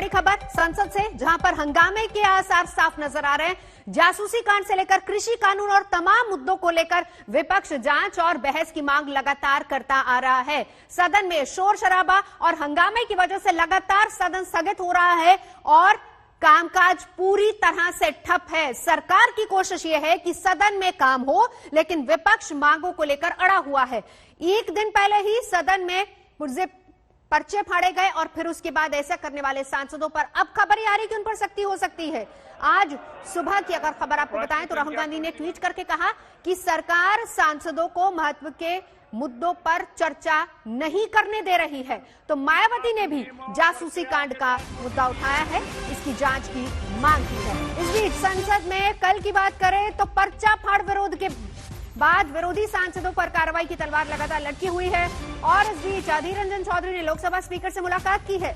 बड़ी खबर संसद से, जहां पर हंगामे के आसार साफ नजर आ रहे हैं। जासूसी कांड से लेकर कृषि कानून और तमाम मुद्दों को लेकर विपक्ष जांच और बहस की मांग लगातार करता आ रहा है। सदन में शोर शराबा और हंगामे की वजह से लगातार सदन स्थगित हो रहा है और कामकाज पूरी तरह से ठप है। सरकार की कोशिश यह है कि सदन में काम हो, लेकिन विपक्ष मांगों को लेकर अड़ा हुआ है। एक दिन पहले ही सदन में पुर्जे पर्चे फाड़े गए और फिर उसके बाद ऐसा करने वाले सांसदों पर अब खबर आ रही कि उन पर सख्ती हो सकती है। आज सुबह की अगर खबर आपको बताएं तो राहुल गांधी ने ट्वीट करके कहा कि सरकार सांसदों को महत्व के मुद्दों पर चर्चा नहीं करने दे रही है। तो मायावती ने भी जासूसी कांड का मुद्दा उठाया है, इसकी जांच की मांग की है। इस बीच संसद में कल की बात करें तो पर्चा फाड़ विरोध के बाद विरोधी सांसदों पर कार्रवाई की तलवार लगातार लटकी हुई है और इस बीच अधीर रंजन चौधरी ने लोकसभा स्पीकर से मुलाकात की है।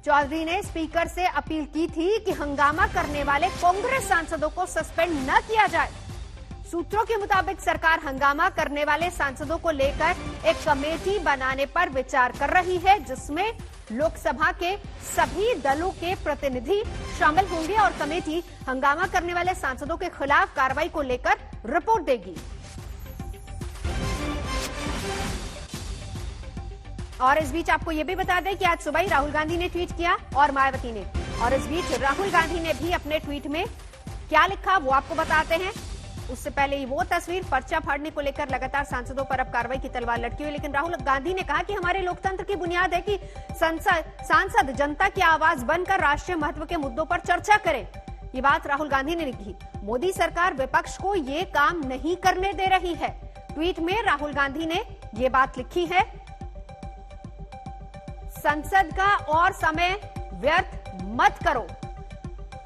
चौधरी ने स्पीकर से अपील की थी कि हंगामा करने वाले कांग्रेस सांसदों को सस्पेंड न किया जाए। सूत्रों के मुताबिक सरकार हंगामा करने वाले सांसदों को लेकर एक कमेटी बनाने पर विचार कर रही है, जिसमें लोकसभा के सभी दलों के प्रतिनिधि शामिल होंगे और कमेटी हंगामा करने वाले सांसदों के खिलाफ कार्रवाई को लेकर रिपोर्ट देगी। और इस बीच आपको यह भी बता दें कि आज सुबह ही राहुल गांधी ने ट्वीट किया और मायावती ने, और इस बीच राहुल गांधी ने भी अपने ट्वीट में क्या लिखा वो आपको बताते हैं। उससे पहले ही वो तस्वीर पर्चा फाड़ने को लेकर लगातार सांसदों पर अब कार्रवाई की तलवार लटकी हुई, लेकिन राहुल गांधी ने कहा कि हमारे लोकतंत्र की बुनियाद है कि सांसद जनता की आवाज बनकर राष्ट्रीय महत्व के मुद्दों पर चर्चा करें। ये बात राहुल गांधी ने लिखी। मोदी सरकार विपक्ष को ये काम नहीं करने दे रही है। ट्वीट में राहुल गांधी ने ये बात लिखी है, संसद का और समय व्यर्थ मत करो।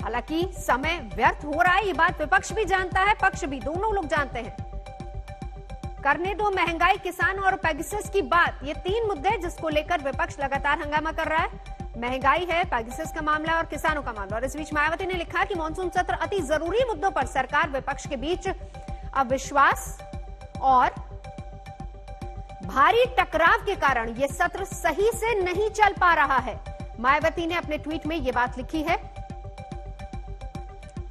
हालांकि समय व्यर्थ हो रहा है, ये बात विपक्ष भी जानता है, पक्ष भी, दोनों लोग जानते हैं। करने दो महंगाई, किसान और पेगासस की बात, ये तीन मुद्दे जिसको लेकर विपक्ष लगातार हंगामा कर रहा है। महंगाई है, पेगासस का मामला और किसानों का मामला। और इस बीच मायावती ने लिखा कि मानसून सत्र अति जरूरी मुद्दों पर सरकार विपक्ष के बीच अविश्वास और भारी टकराव के कारण यह सत्र सही से नहीं चल पा रहा है। मायावती ने अपने ट्वीट में यह बात लिखी है।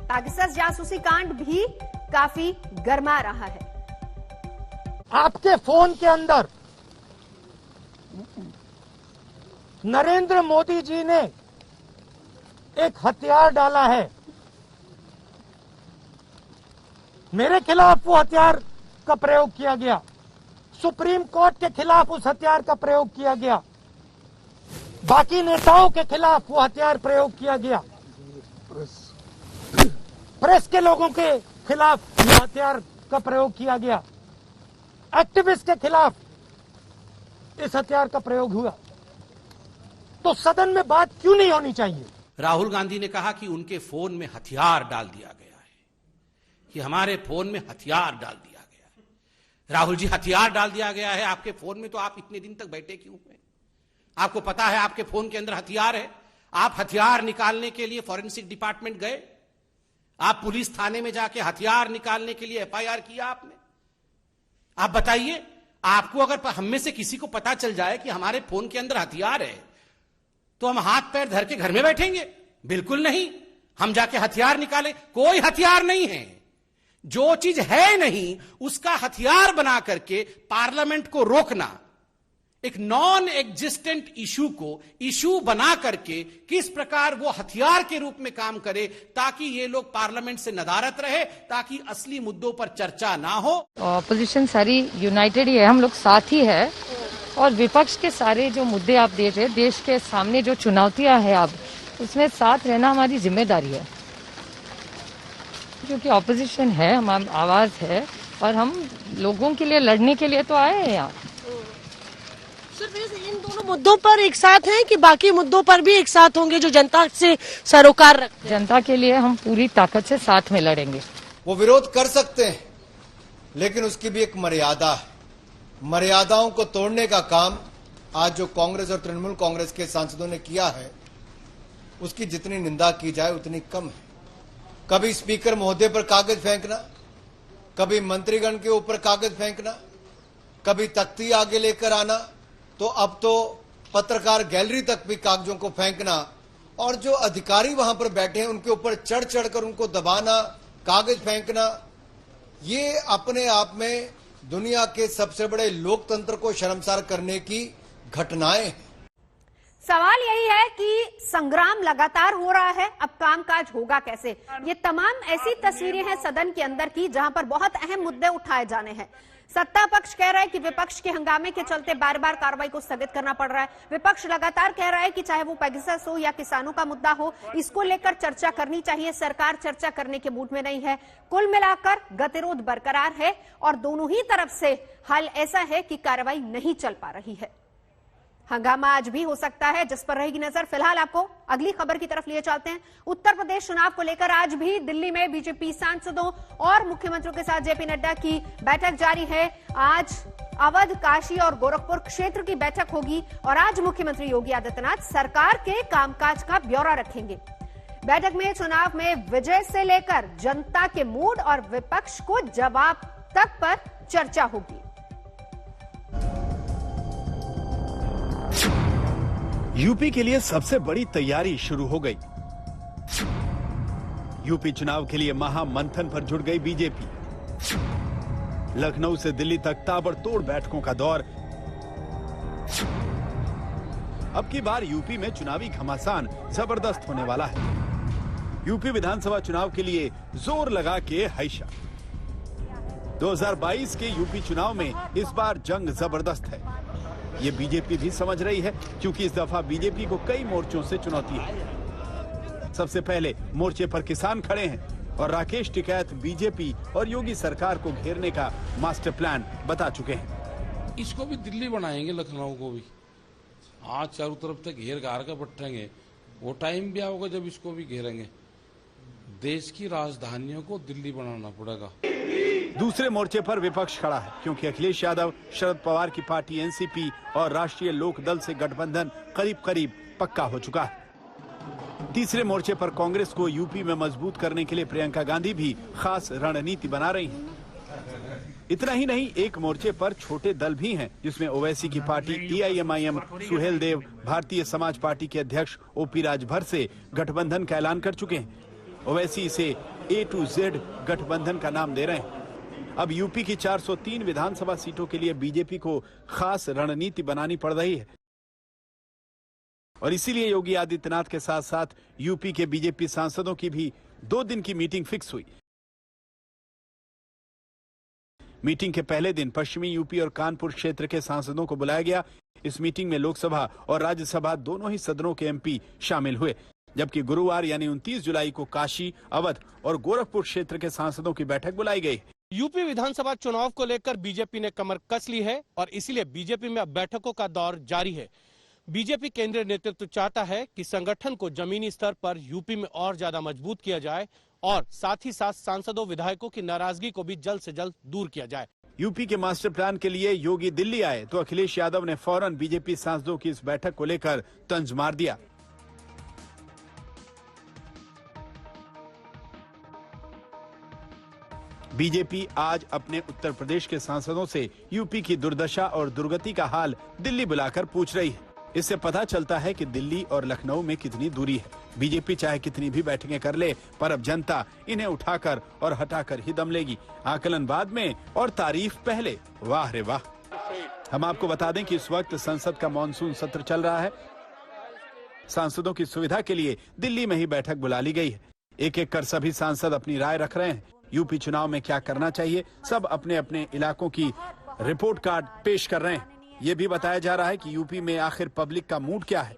पेगासस जासूसी कांड भी काफी गर्मा रहा है। आपके फोन के अंदर नरेंद्र मोदी जी ने एक हथियार डाला है। मेरे खिलाफ वो हथियार का प्रयोग किया गया, सुप्रीम कोर्ट के खिलाफ उस हथियार का प्रयोग किया गया, बाकी नेताओं के खिलाफ वो हथियार प्रयोग किया गया, प्रेस के लोगों के खिलाफ ये हथियार का प्रयोग किया गया, एक्टिविस्ट के खिलाफ इस हथियार का प्रयोग हुआ। तो सदन में बात क्यों नहीं होनी चाहिए? राहुल गांधी ने कहा कि उनके फोन में हथियार डाल दिया गया है, कि हमारे फोन में हथियार डाल दिया। राहुल जी, हथियार डाल दिया गया है आपके फोन में, तो आप इतने दिन तक बैठे क्यों हुए? आपको पता है आपके फोन के अंदर हथियार है। आप हथियार निकालने के लिए फॉरेंसिक डिपार्टमेंट गए? आप पुलिस थाने में जाके हथियार निकालने के लिए एफआईआर किया आपने? आप बताइए, आपको अगर हम में से किसी को पता चल जाए कि हमारे फोन के अंदर हथियार है, तो हम हाथ पैर धर के घर में बैठेंगे? बिल्कुल नहीं। हम जाके हथियार निकाले? कोई हथियार नहीं है। जो चीज है नहीं उसका हथियार बना करके पार्लियामेंट को रोकना, एक नॉन एग्जिस्टेंट इशू को इशू बना करके किस प्रकार वो हथियार के रूप में काम करे, ताकि ये लोग पार्लियामेंट से नदारत रहे, ताकि असली मुद्दों पर चर्चा ना हो। ऑपोजिशन सारी यूनाइटेड ही है, हम लोग साथ ही है, और विपक्ष के सारे जो मुद्दे आप देख रहे, देश के सामने जो चुनौतियां हैं अब, उसमें साथ रहना हमारी जिम्मेदारी है। क्योंकि ऑपोजिशन है, हमारी आवाज है और हम लोगों के लिए लड़ने के लिए तो आए हैं यहाँ। सिर्फ इन दोनों मुद्दों पर एक साथ हैं कि बाकी मुद्दों पर भी एक साथ होंगे जो जनता से सरोकार रखते हैं? जनता के लिए हम पूरी ताकत से साथ में लड़ेंगे। वो विरोध कर सकते हैं, लेकिन उसकी भी एक मर्यादा है। मर्यादाओं को तोड़ने का काम आज जो कांग्रेस और तृणमूल कांग्रेस के सांसदों ने किया है, उसकी जितनी निंदा की जाए उतनी कम है। कभी स्पीकर महोदय पर कागज फेंकना, कभी मंत्रीगण के ऊपर कागज फेंकना, कभी तख्ती आगे लेकर आना, तो अब तो पत्रकार गैलरी तक भी कागजों को फेंकना और जो अधिकारी वहां पर बैठे हैं उनके ऊपर चढ़ चढ़कर उनको दबाना, कागज फेंकना, ये अपने आप में दुनिया के सबसे बड़े लोकतंत्र को शर्मसार करने की घटनाएं हैं। सवाल यही है कि संग्राम लगातार हो रहा है, अब कामकाज होगा कैसे? ये तमाम ऐसी तस्वीरें हैं सदन के अंदर की जहां पर बहुत अहम मुद्दे उठाए जाने हैं। सत्ता पक्ष कह रहा है कि विपक्ष के हंगामे के चलते बार बार कार्रवाई को स्थगित करना पड़ रहा है। विपक्ष लगातार कह रहा है कि चाहे वो पेगासस हो या किसानों का मुद्दा हो, इसको लेकर चर्चा करनी चाहिए। सरकार चर्चा करने के मूड में नहीं है। कुल मिलाकर गतिरोध बरकरार है और दोनों ही तरफ से हाल ऐसा है कि कार्रवाई नहीं चल पा रही है। हंगामा आज भी हो सकता है, जिस पर रहेगी नजर। फिलहाल आपको अगली खबर की तरफ लिए चलते हैं। उत्तर प्रदेश चुनाव को लेकर आज भी दिल्ली में बीजेपी सांसदों और मुख्यमंत्रियों के साथ जेपी नड्डा की बैठक जारी है। आज अवध, काशी और गोरखपुर क्षेत्र की बैठक होगी और आज मुख्यमंत्री योगी आदित्यनाथ सरकार के कामकाज का ब्यौरा रखेंगे। बैठक में चुनाव में विजय से लेकर जनता के मूड और विपक्ष को जवाब तक पर चर्चा होगी। यूपी के लिए सबसे बड़ी तैयारी शुरू हो गई। यूपी चुनाव के लिए महामंथन पर जुट गई बीजेपी। लखनऊ से दिल्ली तक ताबड़तोड़ बैठकों का दौर। अब की बार यूपी में चुनावी घमासान जबरदस्त होने वाला है। यूपी विधानसभा चुनाव के लिए जोर लगा के हैशा। 2022 के यूपी चुनाव में इस बार जंग जबरदस्त है। ये बीजेपी भी समझ रही है, क्योंकि इस दफा बीजेपी को कई मोर्चों से चुनौती है। सबसे पहले मोर्चे पर किसान खड़े हैं और राकेश टिकैत बीजेपी और योगी सरकार को घेरने का मास्टर प्लान बता चुके हैं। इसको भी दिल्ली बनाएंगे, लखनऊ को भी। आज चारों तरफ तक घेर घार कर बैठेंगे। वो टाइम भी आओगे जब इसको भी घेरेंगे। देश की राजधानियों को दिल्ली बनाना पड़ेगा। दूसरे मोर्चे पर विपक्ष खड़ा है, क्योंकि अखिलेश यादव, शरद पवार की पार्टी एनसीपी और राष्ट्रीय लोक दल से गठबंधन करीब करीब पक्का हो चुका है। तीसरे मोर्चे पर कांग्रेस को यूपी में मजबूत करने के लिए प्रियंका गांधी भी खास रणनीति बना रही हैं। इतना ही नहीं, एक मोर्चे पर छोटे दल भी हैं, जिसमें ओवैसी की party AIMIM, Suhel Dev Bharatiya Samaj party के अध्यक्ष ओपी राजभर से गठबंधन का ऐलान कर चुके हैं। ओवैसी इसे A to Z गठबंधन का नाम दे रहे हैं। अब यूपी की 403 विधानसभा सीटों के लिए बीजेपी को खास रणनीति बनानी पड़ रही है और इसीलिए योगी आदित्यनाथ के साथ साथ यूपी के बीजेपी सांसदों की भी 2 दिन की मीटिंग फिक्स हुई। मीटिंग के पहले दिन पश्चिमी यूपी और कानपुर क्षेत्र के सांसदों को बुलाया गया। इस मीटिंग में लोकसभा और राज्यसभा दोनों ही सदनों के एमपी शामिल हुए, जबकि गुरुवार यानी 29 जुलाई को काशी, अवध और गोरखपुर क्षेत्र के सांसदों की बैठक बुलाई गई। यूपी विधानसभा चुनाव को लेकर बीजेपी ने कमर कस ली है और इसीलिए बीजेपी में अब बैठकों का दौर जारी है। बीजेपी केंद्रीय नेतृत्व चाहता है कि संगठन को जमीनी स्तर पर यूपी में और ज्यादा मजबूत किया जाए और साथ ही साथ सांसदों विधायकों की नाराजगी को भी जल्द से जल्द दूर किया जाए। यूपी के मास्टर प्लान के लिए योगी दिल्ली आए तो अखिलेश यादव ने फौरन बीजेपी सांसदों की इस बैठक को लेकर तंज मार दिया। बीजेपी आज अपने उत्तर प्रदेश के सांसदों से यूपी की दुर्दशा और दुर्गति का हाल दिल्ली बुलाकर पूछ रही है। इससे पता चलता है कि दिल्ली और लखनऊ में कितनी दूरी है। बीजेपी चाहे कितनी भी बैठकें कर ले, पर अब जनता इन्हें उठाकर और हटाकर ही दम लेगी। आकलन बाद में और तारीफ पहले। वाह रे वाह। हम आपको बता दें कि इस वक्त संसद का मानसून सत्र चल रहा है। सांसदों की सुविधा के लिए दिल्ली में ही बैठक बुला ली गई है। एक एक कर सभी सांसद अपनी राय रख रहे हैं। यूपी चुनाव में क्या करना चाहिए, सब अपने अपने इलाकों की रिपोर्ट कार्ड पेश कर रहे हैं। ये भी बताया जा रहा है कि यूपी में आखिर पब्लिक का मूड क्या है।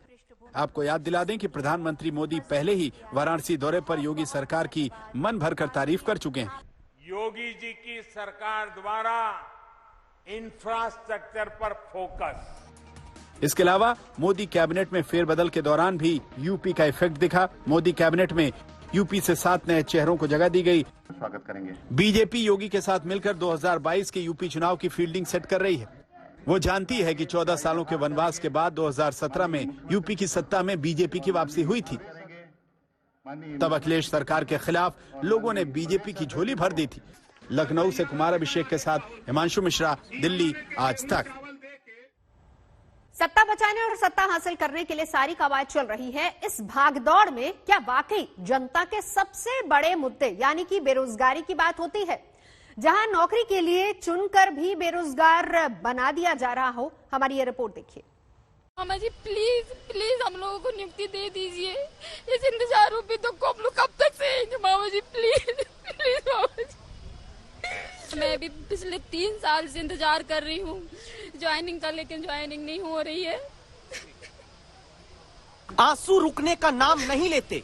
आपको याद दिला दें कि प्रधानमंत्री मोदी पहले ही वाराणसी दौरे पर योगी सरकार की मन भरकर तारीफ कर चुके हैं। योगी जी की सरकार द्वारा इंफ्रास्ट्रक्चर पर फोकस। इसके अलावा मोदी कैबिनेट में फेरबदल के दौरान भी यूपी का इफेक्ट दिखा। मोदी कैबिनेट में यूपी से 7 नए चेहरों को जगह दी गई। स्वागत करेंगे। बीजेपी योगी के साथ मिलकर 2022 के यूपी चुनाव की फील्डिंग सेट कर रही है। वो जानती है कि 14 सालों के वनवास के बाद 2017 में यूपी की सत्ता में बीजेपी की वापसी हुई थी। तब अखिलेश सरकार के खिलाफ लोगों ने बीजेपी की झोली भर दी थी। लखनऊ से कुमार अभिषेक के साथ हिमांशु मिश्रा, दिल्ली आज तक। सत्ता बचाने और सत्ता हासिल करने के लिए सारी कवायद चल रही है। इस भागदौड़ में क्या वाकई जनता के सबसे बड़े मुद्दे यानी कि बेरोजगारी की बात होती है, जहां नौकरी के लिए चुनकर भी बेरोजगार बना दिया जा रहा हो? हमारी ये रिपोर्ट देखिए। मामा जी प्लीज प्लीज हम लोगों को नियुक्ति दे दीजिए। इस इंतजारों पे तो हम लोग कब तक सहेंगे मामा जी, प्लीज प्लीज मामा जी। मैं भी पिछले 3 साल से इंतजार कर रही हूँ ज्वाइनिंग का, लेकिन ज्वाइनिंग नहीं हो रही है। आंसू रुकने का नाम नहीं लेते।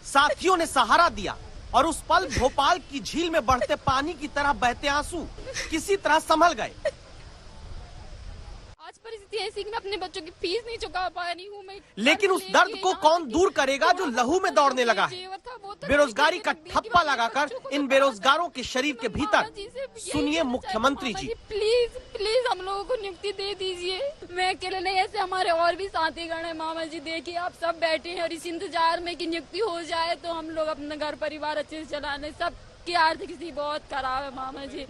साथियों ने सहारा दिया और उस पल भोपाल की झील में बढ़ते पानी की तरह बहते आंसू किसी तरह संभल गए। आज परिस्थिति ऐसी कि मैं अपने बच्चों की फीस नहीं चुका पा रही हूँ। लेकिन उस दर्द को कौन दूर करेगा जो लहू में दौड़ने लगा है। बेरोजगारी का ठप्पा लगाकर इन बेरोजगारों के शरीर के भीतर सुनिए मुख्यमंत्री जी। प्लीज प्लीज हम लोगों को नियुक्ति दे दीजिए। मैं अकेले नहीं, ऐसे हमारे और भी साथीगण है मामा जी। देखिए आप सब बैठे हैं और इस इंतजार में कि नियुक्ति हो जाए तो हम लोग अपना घर परिवार अच्छे से चलाने। सबकी आर्थिक स्थिति बहुत खराब है मामा जी।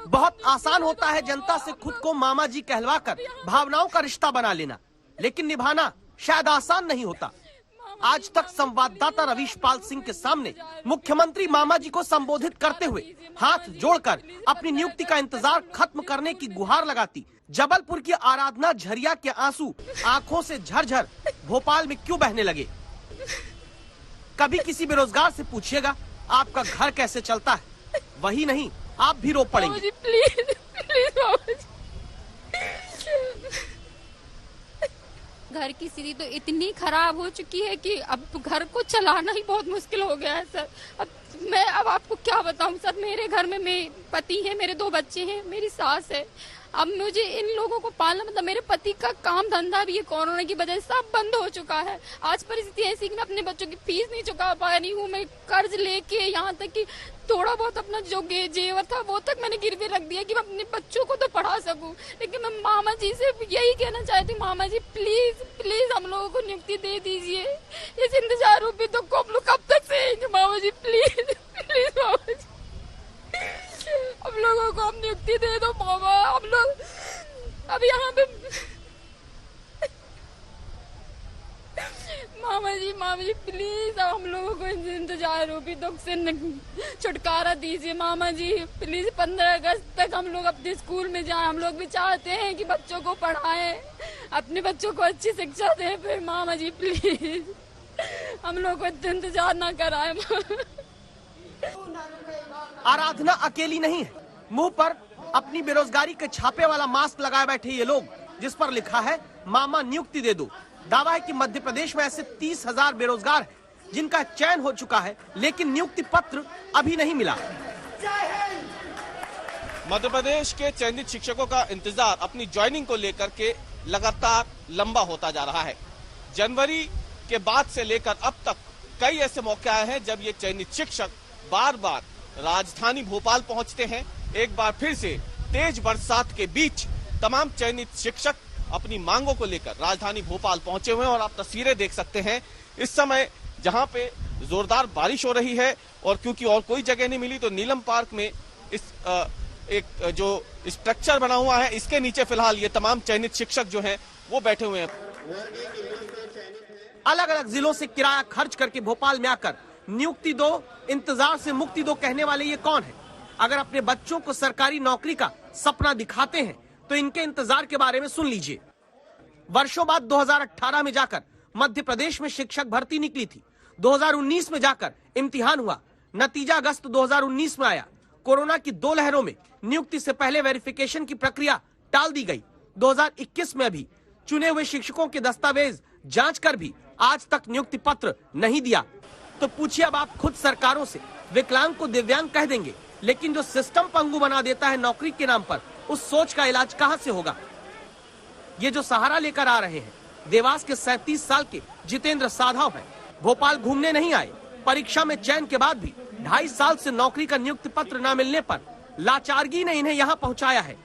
बहुत आसान होता है जनता से खुद को मामा जी कहलवाकर भावनाओं का रिश्ता बना लेना, लेकिन निभाना शायद आसान नहीं होता। आज तक संवाददाता रवीश पाल सिंह के सामने मुख्यमंत्री मामा जी को संबोधित करते हुए हाथ जोड़कर अपनी नियुक्ति का इंतजार खत्म करने की गुहार लगाती जबलपुर की आराधना झरिया के आंसू आंखों से झरझर भोपाल में क्यों बहने लगे? कभी किसी बेरोजगार से पूछिएगा आपका घर कैसे चलता है, वही नहीं आप भी रो पड़ेंगे। प्लीज प्लीज घर की स्थिति तो इतनी खराब हो चुकी है कि अब घर को चलाना ही बहुत मुश्किल हो गया है सर। अब आपको क्या बताऊं सर, मेरे घर में मेरे पति है, मेरे 2 बच्चे हैं, मेरी सास है। अब मुझे इन लोगों को पालना, मतलब मेरे पति का काम धंधा भी ये कोरोना की वजह से सब बंद हो चुका है। आज परिस्थिति ऐसी कि मैं अपने बच्चों की फीस नहीं चुका पा रही हूँ। मैं कर्ज लेके यहाँ तक कि थोड़ा बहुत अपना जो जेवर था वो तक मैंने गिरवी रख दिया कि मैं अपने बच्चों को तो पढ़ा सकूं। लेकिन मैं मामा जी से यही कहना चाहती हूँ, मामा जी प्लीज प्लीज हम लोगों को नियुक्ति दे दीजिए। इस इंतजारों पे तो हम लोग कब तक सहेंगे मामा जी, प्लीज प्लीज मामा जी। हम लोगों को हम नियुक्ति दे दो मामा। हम लोग अब यहाँ पे मामा जी प्लीज हम लोगों को इंतजार रूपी दुख से छुटकारा दीजिए मामा जी। प्लीज 15 अगस्त तक हम लोग अपने स्कूल में जाएं। हम लोग भी चाहते हैं कि बच्चों को पढ़ाएं, अपने बच्चों को अच्छी शिक्षा दें। फिर मामा जी प्लीज हम लोग को इंतजार ना कराएं। आराधना अकेली नहीं है। मुंह पर अपनी बेरोजगारी के छापे वाला मास्क लगाए बैठे ये लोग, जिस पर लिखा है मामा नियुक्ति दे दो। दावा है कि मध्य प्रदेश में ऐसे 30,000 बेरोजगार हैं जिनका चयन हो चुका है, लेकिन नियुक्ति पत्र अभी नहीं मिला। मध्य प्रदेश के चयनित शिक्षकों का इंतजार अपनी ज्वाइनिंग को लेकर के लगातार लंबा होता जा रहा है। जनवरी के बाद से लेकर अब तक कई ऐसे मौके आए हैं जब ये चयनित शिक्षक बार बार राजधानी भोपाल पहुंचते हैं। एक बार फिर से तेज बरसात के बीच तमाम चयनित शिक्षक अपनी मांगों को लेकर राजधानी भोपाल पहुंचे हुए हैं और आप तस्वीरें देख सकते हैं इस समय जहां पे जोरदार बारिश हो रही है। और क्योंकि और कोई जगह नहीं मिली तो नीलम पार्क में इस एक जो स्ट्रक्चर बना हुआ है इसके नीचे फिलहाल ये तमाम चयनित शिक्षक जो हैं वो बैठे हुए हैं। अलग अलग जिलों से किराया खर्च करके भोपाल में आकर नियुक्ति दो, इंतजार से मुक्ति दो कहने वाले ये कौन है? अगर अपने बच्चों को सरकारी नौकरी का सपना दिखाते हैं तो इनके इंतजार के बारे में सुन लीजिए। वर्षों बाद 2018 में जाकर मध्य प्रदेश में शिक्षक भर्ती निकली थी। 2019 में जाकर इम्तिहान हुआ, नतीजा अगस्त 2019 में आया। कोरोना की 2 लहरों में नियुक्ति से पहले वेरिफिकेशन की प्रक्रिया टाल दी गई। 2021 में भी चुने हुए शिक्षकों के दस्तावेज जांच कर भी आज तक नियुक्ति पत्र नहीं दिया। तो पूछिए अब आप खुद सरकारों से, विकलांग को दिव्यांग कह देंगे, लेकिन जो सिस्टम पंगु बना देता है नौकरी के नाम पर, उस सोच का इलाज कहां से होगा? ये जो सहारा लेकर आ रहे हैं देवास के 37 साल के जितेंद्र साधव हैं। भोपाल घूमने नहीं आए, परीक्षा में चयन के बाद भी 2.5 साल से नौकरी का नियुक्ति पत्र न मिलने पर लाचारगी ने इन्हें यहाँ पहुँचाया है।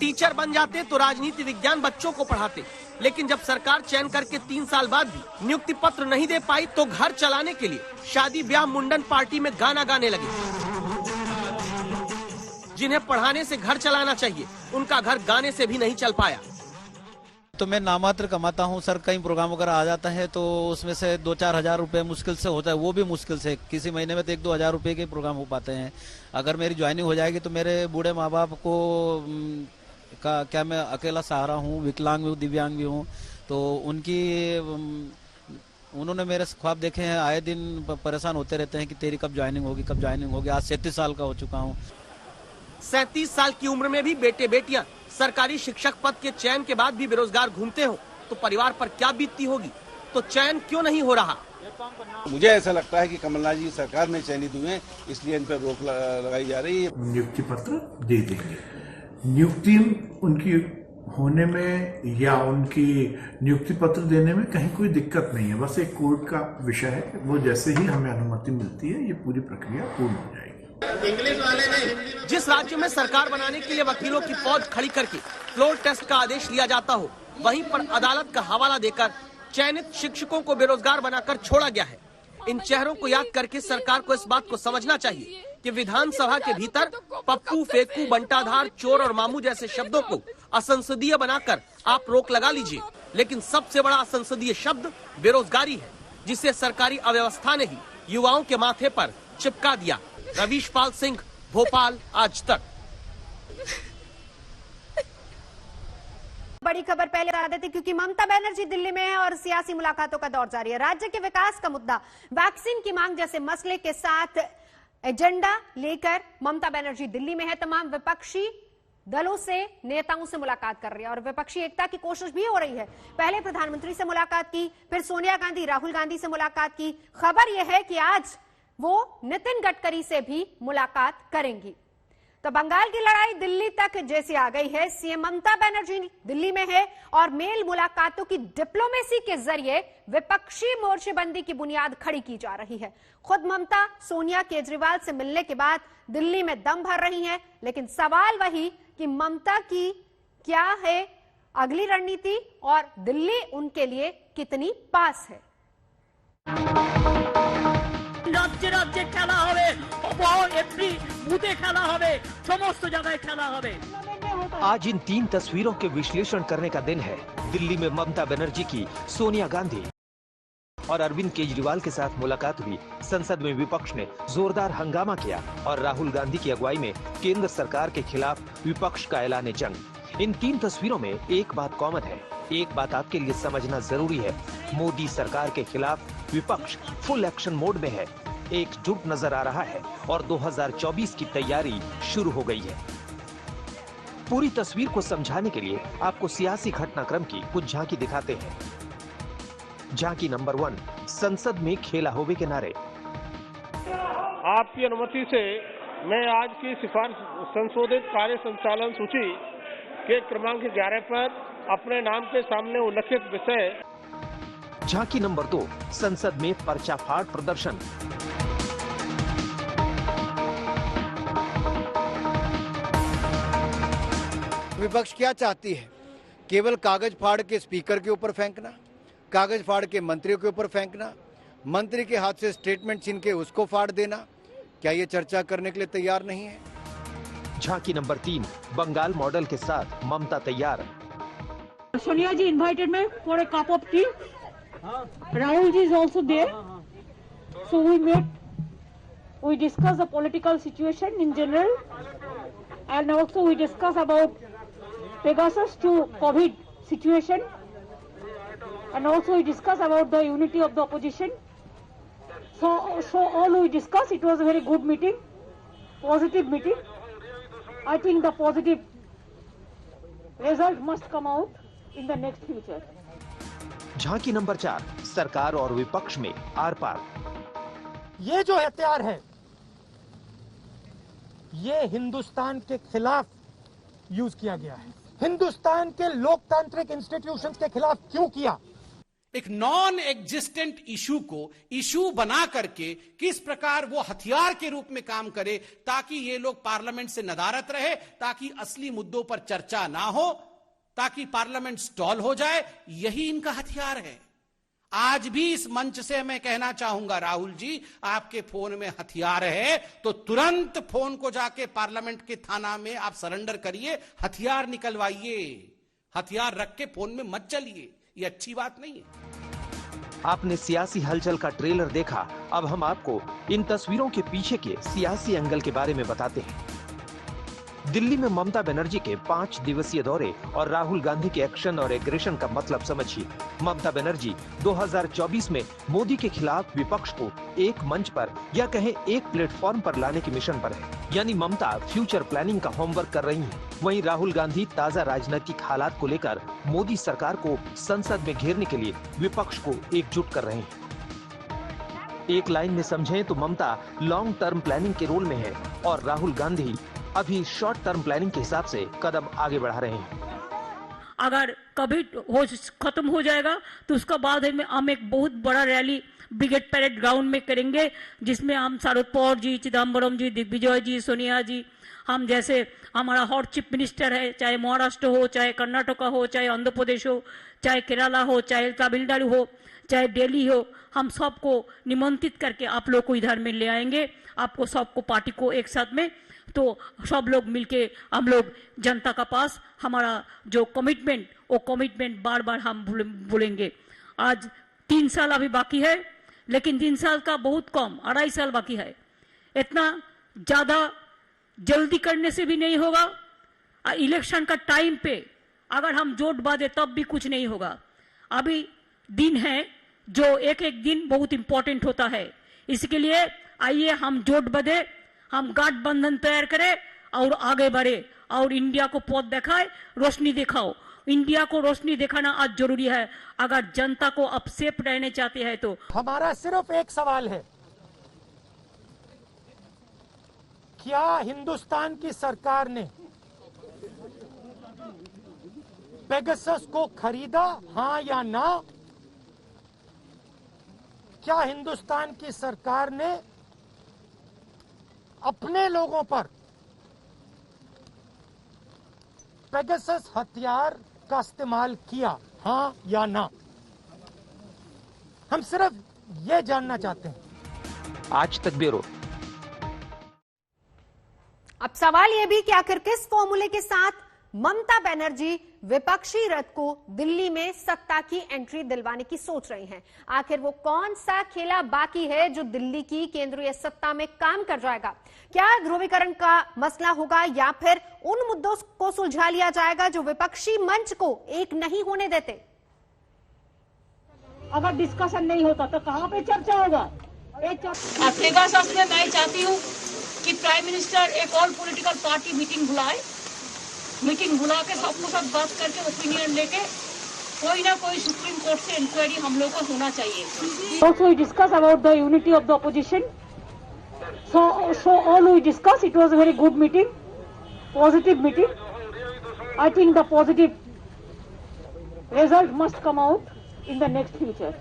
टीचर बन जाते तो राजनीति विज्ञान बच्चों को पढ़ाते, लेकिन जब सरकार चयन करके 3 साल बाद भी नियुक्ति पत्र नहीं दे पाई तो घर चलाने के लिए शादी ब्याह मुंडन पार्टी में गाना गाने लगे। जिन्हें पढ़ाने से घर चलाना चाहिए, उनका घर गाने से भी नहीं चल पाया। तो मैं नामात्र कमाता हूँ सर, कई प्रोग्राम वगैरह आ जाता है तो उसमें से 2-4 हजार रुपए मुश्किल से होता है, वो भी मुश्किल से किसी महीने में तो 1-2 हजार रुपए के प्रोग्राम हो पाते हैं। अगर मेरी ज्वाइनिंग हो जाएगी तो मेरे बूढ़े माँ बाप को क्या मैं अकेला सहारा हूँ, विकलांग भी हूँ, दिव्यांग भी हूँ, तो उन्होंने मेरे ख्वाब देखे हैं, आए दिन परेशान होते रहते हैं कि तेरी कब ज्वाइनिंग होगी, कब ज्वाइनिंग होगी। आज 37 साल का हो चुका हूँ। 37 साल की उम्र में भी बेटे बेटियां सरकारी शिक्षक पद के चयन के बाद भी बेरोजगार घूमते हो तो परिवार पर क्या बीतती होगी। तो चयन क्यों नहीं हो रहा? मुझे ऐसा लगता है कि कमलनाथ जी सरकार में चयनित हुए हैं, इसलिए इन पर रोक लगाई जा रही है। नियुक्ति पत्र दे देंगे। नियुक्ति उनकी होने में या उनकी नियुक्ति पत्र देने में कहीं कोई दिक्कत नहीं है, बस एक कोर्ट का विषय है। वो जैसे ही हमें अनुमति मिलती है ये पूरी प्रक्रिया पूर्ण हो जाएगी। इंग्लिश वाले ने जिस राज्य में सरकार बनाने के लिए वकीलों की फौज खड़ी करके फ्लोर टेस्ट का आदेश लिया जाता हो, वहीं पर अदालत का हवाला देकर चयनित शिक्षकों को बेरोजगार बनाकर छोड़ा गया है। इन चेहरों को याद करके सरकार को इस बात को समझना चाहिए कि विधानसभा के भीतर पप्पू, फेकू, बंटाधार, चोर और मामू जैसे शब्दों को असंसदीय बनाकर आप रोक लगा लीजिए, लेकिन सबसे बड़ा असंसदीय शब्द बेरोजगारी है, जिसे सरकारी अव्यवस्था ने ही युवाओं के माथे पर चिपका दिया। रवीश पाल सिंह, भोपाल, आज तक। बड़ी खबर पहले बता देते क्योंकि ममता बनर्जी दिल्ली में है और सियासी मुलाकातों का दौर जारी है। राज्य के विकास का मुद्दा, वैक्सीन की मांग जैसे मसले के साथ एजेंडा लेकर ममता बनर्जी दिल्ली में है। तमाम विपक्षी दलों से, नेताओं से मुलाकात कर रही है और विपक्षी एकता की कोशिश भी हो रही है। पहले प्रधानमंत्री से मुलाकात की, फिर सोनिया गांधी, राहुल गांधी से मुलाकात की। खबर यह है कि आज वो नितिन गडकरी से भी मुलाकात करेंगी। तो बंगाल की लड़ाई दिल्ली तक जैसे आ गई है। सीएम ममता बनर्जी दिल्ली में है और मेल मुलाकातों की डिप्लोमेसी के जरिए विपक्षी मोर्चेबंदी की बुनियाद खड़ी की जा रही है। खुद ममता सोनिया केजरीवाल से मिलने के बाद दिल्ली में दम भर रही हैं, लेकिन सवाल वही कि ममता की क्या है अगली रणनीति और दिल्ली उनके लिए कितनी पास है। राज्य राज्य खेला होवे, एमपी बूथे खेला होवे, समस्त जगह खेला होवे। आज इन 3 तस्वीरों के विश्लेषण करने का दिन है। दिल्ली में ममता बनर्जी की सोनिया गांधी और अरविंद केजरीवाल के साथ मुलाकात हुई। संसद में विपक्ष ने जोरदार हंगामा किया और राहुल गांधी की अगुवाई में केंद्र सरकार के खिलाफ विपक्ष का ऐलान जंग। इन 3 तस्वीरों में एक बात कॉमन है, एक बात आपके लिए समझना जरूरी है। मोदी सरकार के खिलाफ विपक्ष फुल एक्शन मोड में है, एकजुट नजर आ रहा है और 2024 की तैयारी शुरू हो गई है। पूरी तस्वीर को समझाने के लिए आपको सियासी घटनाक्रम की कुछ झांकी दिखाते हैं। झांकी नंबर 1, संसद में खेला होवे के नारे। आपकी अनुमति से मैं आज की सिफारिश संशोधित कार्य संचालन सूची के क्रमांक 11 पर अपने नाम के सामने उल्लेखित विषय। झांकी नंबर 2, संसद में पर्चाफाड़ प्रदर्शन। विपक्ष क्या चाहती है? केवल कागज फाड़ के स्पीकर के ऊपर फेंकना, कागज फाड़ के मंत्रियों के ऊपर फेंकना, मंत्री के हाथ से स्टेटमेंट छीन के उसको फाड़ देना। क्या ये चर्चा करने के लिए तैयार नहीं है? झांकी नंबर 3, बंगाल मॉडल के साथ ममता तैयार। सोनिया जी invited me for a cup of tea. Rahul ji is also there. So we met. We discussed the political situation in general, and also we discussed about Pegasus to COVID situation, and also we discussed about the unity of the opposition. So all we discussed. It was a very good meeting, positive meeting. I think the positive result must come out in the next future. झांकी number 4, सरकार और विपक्ष में are पार। ये जो हथियार है ये हिंदुस्तान के खिलाफ यूज किया गया है। हिंदुस्तान के लोकतांत्रिक इंस्टीट्यूशंस के खिलाफ क्यों किया? एक नॉन एग्जिस्टेंट इशू को इशू बना करके किस प्रकार वो हथियार के रूप में काम करे ताकि ये लोग पार्लियामेंट से नदारत रहे, ताकि असली मुद्दों पर चर्चा ना हो, ताकि पार्लियामेंट स्टॉल हो जाए, यही इनका हथियार है। आज भी इस मंच से मैं कहना चाहूंगा, राहुल जी, आपके फोन में हथियार है तो तुरंत फोन को जाके पार्लियामेंट के थाना में आप सरेंडर करिए, हथियार निकलवाइए। हथियार रख के फोन में मत चलिए, ये अच्छी बात नहीं है। आपने सियासी हलचल का ट्रेलर देखा, अब हम आपको इन तस्वीरों के पीछे के सियासी एंगल के बारे में बताते हैं। दिल्ली में ममता बनर्जी के 5 दिवसीय दौरे और राहुल गांधी के एक्शन और एग्रेशन का मतलब समझिए। ममता बनर्जी 2024 में मोदी के खिलाफ विपक्ष को एक मंच पर या कहें एक प्लेटफॉर्म पर लाने के मिशन पर है, यानी ममता फ्यूचर प्लानिंग का होमवर्क कर रही हैं। वहीं राहुल गांधी ताजा राजनीतिक हालात को लेकर मोदी सरकार को संसद में घेरने के लिए विपक्ष को एकजुट कर रहे हैं। एक लाइन में समझें तो ममता लॉन्ग टर्म प्लानिंग के रोल में है और राहुल गांधी अभी शॉर्ट टर्म प्लानिंग के हिसाब से कदम आगे बढ़ा रहे हैं। अगर कभी खत्म हो जाएगा तो उसका बाद में हम एक बहुत बड़ा रैली ब्रिगेड पैरेड ग्राउंड में करेंगे, जिसमें हम शरद पवार जी, चिदम्बरम जी, दिग्विजय जी, सोनिया जी, हम जैसे हमारा हॉट चीफ मिनिस्टर है, चाहे महाराष्ट्र हो, चाहे कर्नाटका हो, चाहे आंध्र प्रदेश हो, चाहे केरला हो, चाहे तमिलनाडु हो, चाहे दिल्ली हो, हम सबको निमंत्रित करके आप लोग को इधर में ले आएंगे, आपको सबको पार्टी को एक साथ में, तो सब लोग मिलके हम लोग जनता का पास हमारा जो कमिटमेंट, वो कमिटमेंट बार बार हम बोलेंगे। आज 3 साल अभी बाकी है, लेकिन 3 साल का बहुत कम, 2.5 साल बाकी है। इतना ज्यादा जल्दी करने से भी नहीं होगा। इलेक्शन का टाइम पे अगर हम जोट बांधे तब भी कुछ नहीं होगा। अभी दिन है जो एक एक दिन बहुत इंपॉर्टेंट होता है, इसके लिए आइए हम जोट बांधे, हम गठबंधन तैयार करें और आगे बढ़े और इंडिया को पथ दिखाए, रोशनी दिखाओ। इंडिया को रोशनी दिखाना आज जरूरी है अगर जनता को अब सेफ रहने चाहते हैं तो। हमारा सिर्फ एक सवाल है, क्या हिंदुस्तान की सरकार ने पेगासस को खरीदा, हां या ना? क्या हिंदुस्तान की सरकार ने अपने लोगों पर पेगासस हथियार का इस्तेमाल किया, हां या ना? हम सिर्फ ये जानना चाहते हैं। आज तक ब्यूरो। अब सवाल यह भी कि आखिर किस फॉर्मूले के साथ ममता बनर्जी विपक्षी रथ को दिल्ली में सत्ता की एंट्री दिलवाने की सोच रही हैं। आखिर वो कौन सा खेला बाकी है जो दिल्ली की केंद्रीय सत्ता में काम कर जाएगा? क्या ध्रुवीकरण का मसला होगा या फिर उन मुद्दों को सुलझा लिया जाएगा जो विपक्षी मंच को एक नहीं होने देते? अगर डिस्कशन नहीं होता तो कहां पे चर्चा होगा? पेगासस में मैं चाहती हूँ कि प्राइम मिनिस्टर एक और पॉलिटिकल पार्टी मीटिंग बुला के सबको साथ बात करके ओपिनियन लेके कोई ना कोई सुप्रीम कोर्ट से इंक्वायरी हम लोग को होना चाहिए। Also we discuss about the unity of the opposition. So all we discuss. It was a very good meeting, positive meeting. I think the positive result must come out in the next future.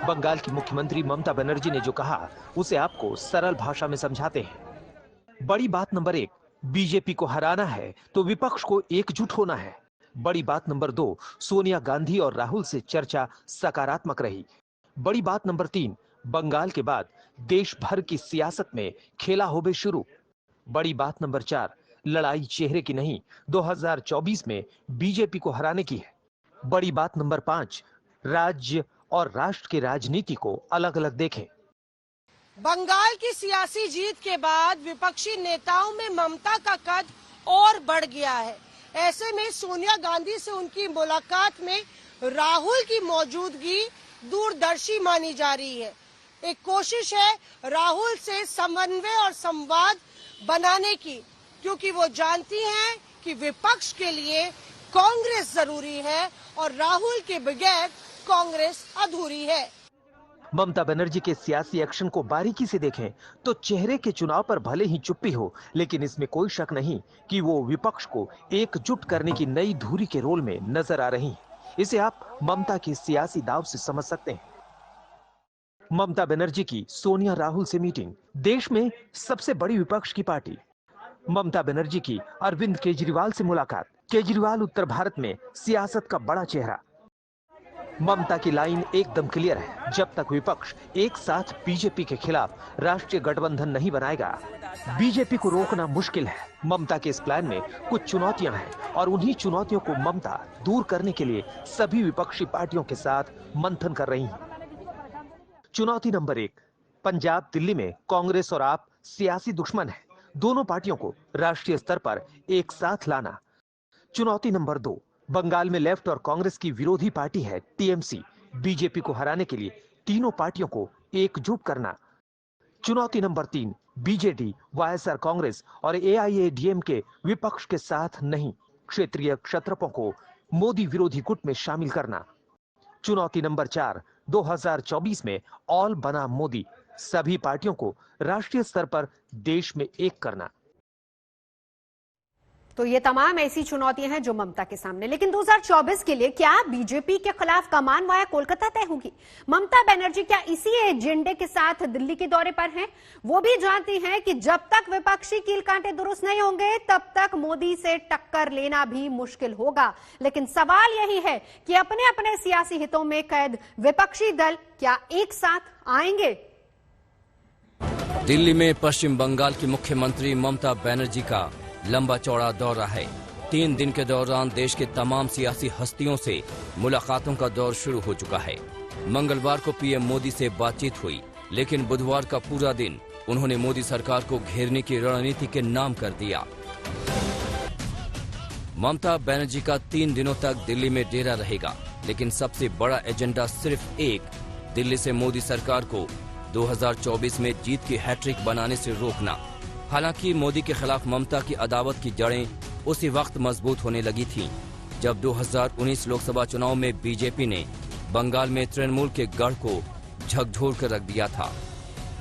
Bengal की मुख्यमंत्री ममता बनर्जी ने जो कहा उसे आपको सरल भाषा में समझाते हैं। बड़ी बात नंबर 1, बीजेपी को हराना है तो विपक्ष को एकजुट होना है। बड़ी बात नंबर 2, सोनिया गांधी और राहुल से चर्चा सकारात्मक रही। बड़ी बात नंबर 3, बंगाल के बाद देश भर की सियासत में खेला होबे शुरू। बड़ी बात नंबर 4, लड़ाई चेहरे की नहीं 2024 में बीजेपी को हराने की है। बड़ी बात नंबर 5, राज्य और राष्ट्र की राजनीति को अलग अलग देखें। बंगाल की सियासी जीत के बाद विपक्षी नेताओं में ममता का कद और बढ़ गया है। ऐसे में सोनिया गांधी से उनकी मुलाकात में राहुल की मौजूदगी दूरदर्शी मानी जा रही है। एक कोशिश है राहुल से समन्वय और संवाद बनाने की, क्योंकि वो जानती हैं कि विपक्ष के लिए कांग्रेस जरूरी है और राहुल के बगैर कांग्रेस अधूरी है। ममता बनर्जी के सियासी एक्शन को बारीकी से देखें तो चेहरे के चुनाव पर भले ही चुप्पी हो, लेकिन इसमें कोई शक नहीं कि वो विपक्ष को एकजुट करने की नई धुरी के रोल में नजर आ रही हैं। इसे आप ममता की सियासी दाव से समझ सकते हैं। ममता बनर्जी की सोनिया राहुल से मीटिंग, देश में सबसे बड़ी विपक्ष की पार्टी ममता बनर्जी की अरविंद केजरीवाल से मुलाकात। केजरीवाल उत्तर भारत में सियासत का बड़ा चेहरा। ममता की लाइन एकदम क्लियर है, जब तक विपक्ष एक साथ बीजेपी के खिलाफ राष्ट्रीय गठबंधन नहीं बनाएगा, बीजेपी को रोकना मुश्किल है। ममता के इस प्लान में कुछ चुनौतियां हैं और उन्हीं चुनौतियों को ममता दूर करने के लिए सभी विपक्षी पार्टियों के साथ मंथन कर रही हैं। चुनौती नंबर 1, पंजाब दिल्ली में कांग्रेस और आप सियासी दुश्मन हैं, दोनों पार्टियों को राष्ट्रीय स्तर पर एक साथ लाना। चुनौती नंबर 2, बंगाल में लेफ्ट और कांग्रेस की विरोधी पार्टी है टीएमसी, बीजेपी को हराने के लिए तीनों पार्टियों को एकजुट करना। चुनौती नंबर 3, बीजेडी, वाईएसआर कांग्रेस और एआईएडीएमके विपक्ष के साथ नहीं, क्षेत्रीय क्षत्रपों को मोदी विरोधी गुट में शामिल करना। चुनौती नंबर 4, 2024 में ऑल बना मोदी, सभी पार्टियों को राष्ट्रीय स्तर पर देश में एक करना। तो ये तमाम ऐसी चुनौतियां हैं जो ममता के सामने। लेकिन 2024 के लिए क्या बीजेपी के खिलाफ कमान वाया कोलकाता तय होगी? ममता बनर्जी क्या इसी एजेंडे के साथ दिल्ली के दौरे पर हैं? वो भी जानती हैं कि जब तक विपक्षी कील कांटे दुरुस्त नहीं होंगे तब तक मोदी से टक्कर लेना भी मुश्किल होगा। लेकिन सवाल यही है कि अपने अपने सियासी हितों में कैद विपक्षी दल क्या एक साथ आएंगे? दिल्ली में पश्चिम बंगाल की मुख्यमंत्री ममता बनर्जी का लंबा चौड़ा दौरा है। 3 दिन के दौरान देश के तमाम सियासी हस्तियों से मुलाकातों का दौर शुरू हो चुका है। मंगलवार को पीएम मोदी से बातचीत हुई, लेकिन बुधवार का पूरा दिन उन्होंने मोदी सरकार को घेरने की रणनीति के नाम कर दिया। ममता बनर्जी का 3 दिनों तक दिल्ली में डेरा रहेगा, लेकिन सबसे बड़ा एजेंडा सिर्फ एक, दिल्ली से मोदी सरकार को 2024 में जीत की हैट्रिक बनाने से रोकना। हालांकि मोदी के खिलाफ ममता की अदावत की जड़ें उसी वक्त मजबूत होने लगी थीं, जब 2019 लोकसभा चुनाव में बीजेपी ने बंगाल में तृणमूल के गढ़ को झकझोर कर रख दिया था।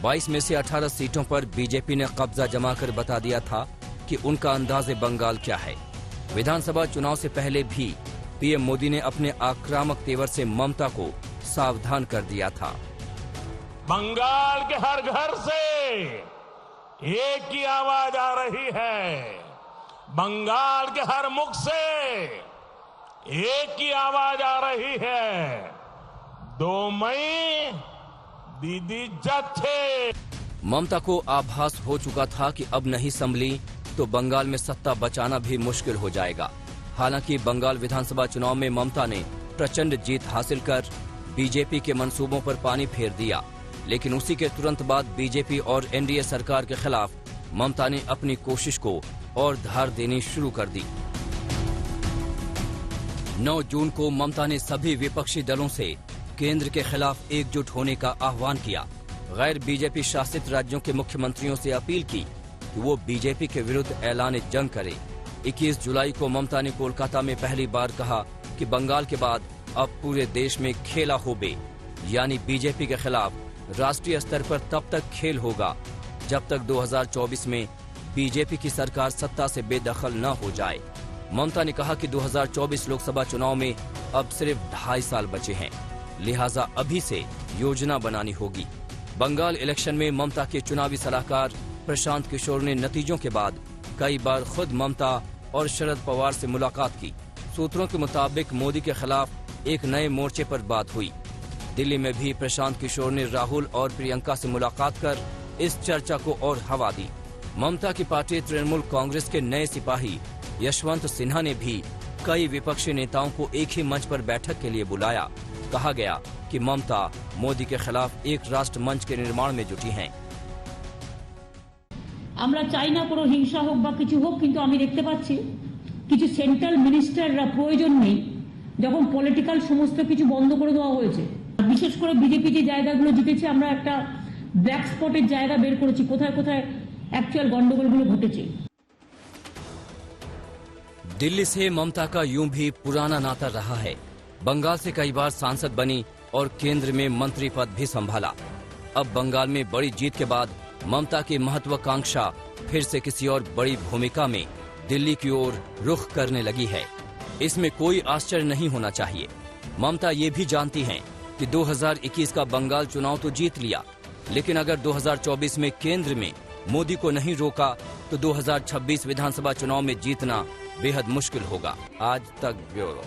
22 में से 18 सीटों पर बीजेपी ने कब्जा जमाकर बता दिया था कि उनका अंदाज़े बंगाल क्या है। विधानसभा चुनाव से पहले भी पीएम मोदी ने अपने आक्रामक तेवर से ममता को सावधान कर दिया था। बंगाल के हर घर से एक ही आवाज आ रही है, बंगाल के हर मुख से एक ही आवाज आ रही है, 2 मई दीदी जत्थे। ममता को आभास हो चुका था कि अब नहीं संभली तो बंगाल में सत्ता बचाना भी मुश्किल हो जाएगा। हालांकि बंगाल विधानसभा चुनाव में ममता ने प्रचंड जीत हासिल कर बीजेपी के मंसूबों पर पानी फेर दिया, लेकिन उसी के तुरंत बाद बीजेपी और एनडीए सरकार के खिलाफ ममता ने अपनी कोशिश को और धार देनी शुरू कर दी। 9 जून को ममता ने सभी विपक्षी दलों से केंद्र के खिलाफ एकजुट होने का आह्वान किया। गैर बीजेपी शासित राज्यों के मुख्यमंत्रियों से अपील की कि वो बीजेपी के विरुद्ध ऐलान जंग करें। 21 जुलाई को ममता ने कोलकाता में पहली बार कहा कि बंगाल के बाद अब पूरे देश में खेला होबे, यानी बीजेपी के खिलाफ राष्ट्रीय स्तर पर तब तक खेल होगा जब तक 2024 में बीजेपी की सरकार सत्ता से बेदखल न हो जाए। ममता ने कहा कि 2024 लोकसभा चुनाव में अब सिर्फ 2.5 साल बचे हैं, लिहाजा अभी से योजना बनानी होगी। बंगाल इलेक्शन में ममता के चुनावी सलाहकार प्रशांत किशोर ने नतीजों के बाद कई बार खुद ममता और शरद पवार से मुलाकात की। सूत्रों के मुताबिक मोदी के खिलाफ एक नए मोर्चे पर बात हुई। दिल्ली में भी प्रशांत किशोर ने राहुल और प्रियंका से मुलाकात कर इस चर्चा को और हवा दी। ममता की पार्टी तृणमूल कांग्रेस के नए सिपाही यशवंत सिन्हा ने भी कई विपक्षी नेताओं को एक ही मंच पर बैठक के लिए बुलाया। कहा गया कि ममता मोदी के खिलाफ एक राष्ट्र मंच के निर्माण में जुटी हैं। আমরা চাই না কোনো হিংসা হোক বা কিছু হোক, কিন্তু আমি দেখতে পাচ্ছি কিছু সেন্ট্রাল মিনিস্টাররা প্রয়োজন নেই যখন পলিটিক্যাল সমস্ত কিছু বন্ধ করে দেওয়া হয়েছে। বিশেষ করে বিজেপি যে জায়গাগুলো জিতেছে আমরা একটা ব্ল্যাক স্পটের জায়গা বের করেছি, কোথায় কোথায় অ্যাকচুয়াল গন্ডগোলগুলো ঘটেছে। दिल्ली से ममता का यूं भी पुराना नाता रहा है। बंगाल से कई बार सांसद बनी और केंद्र में मंत्री पद भी संभाला। अब बंगाल में बड़ी जीत के बाद ममता की महत्वाकांक्षा फिर से किसी और बड़ी भूमिका में दिल्ली की ओर रुख करने लगी है। इसमें कोई आश्चर्य नहीं होना चाहिए। ममता ये भी जानती हैं कि 2021 का बंगाल चुनाव तो जीत लिया, लेकिन अगर 2024 में केंद्र में मोदी को नहीं रोका तो 2026 विधानसभा चुनाव में जीतना बेहद मुश्किल होगा। आज तक ब्यूरो।